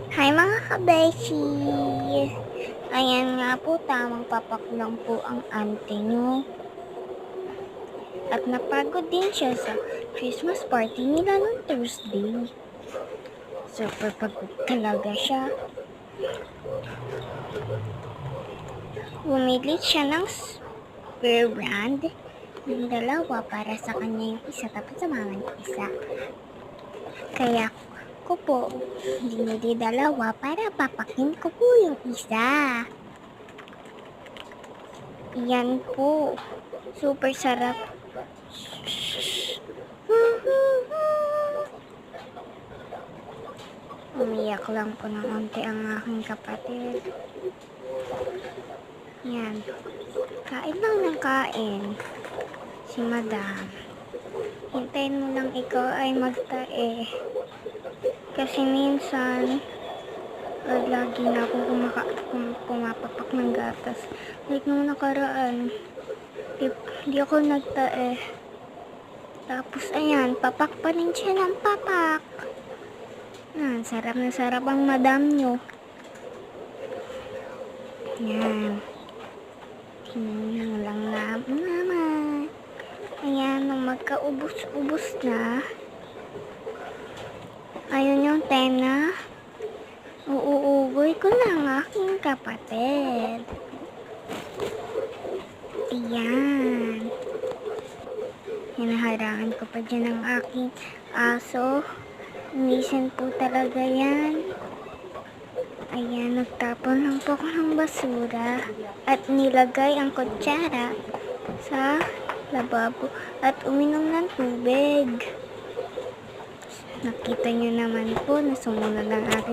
Hi mga kabeshi! Ayan nga po, tamang papak lang po ang ante nyo. At napagod din siya sa Christmas party nila noong Thursday. Super pagod talaga siya. Bumili siya ng spare brand ng dalawa para sa kanya yung isa tapos sa mama yung isa. Kaya ko po dinili dalawa para papakin ko po yung isa. Yan po. Super sarap. Umiyak lang po ng onti ang aking kapatid. Yan. Kain lang ng kain. Si Madam. Hintayin mo lang ikaw ay magtae. Kasi minsan, lagi na akong pumapapak ng gatas. Like nung nakaraan, di ako nagtae. Tapos ayan, papak pa rin siya ng papak. Sarap na sarap ang madam nyo. Yan. Tingnan lang naman. Ayan, nung magkaubos-ubos na, ayun yung tena, uuugoy ko lang aking kapatid. Ayan. Hinaharangan ko pa dyan ang aking aso. Minsan po talaga yan. Ayan, nagtapon lang po ako ng basura at nilagay ang kutsara sa lababo at uminom ng tubig. Nakita nyo naman po na sumunod ang aking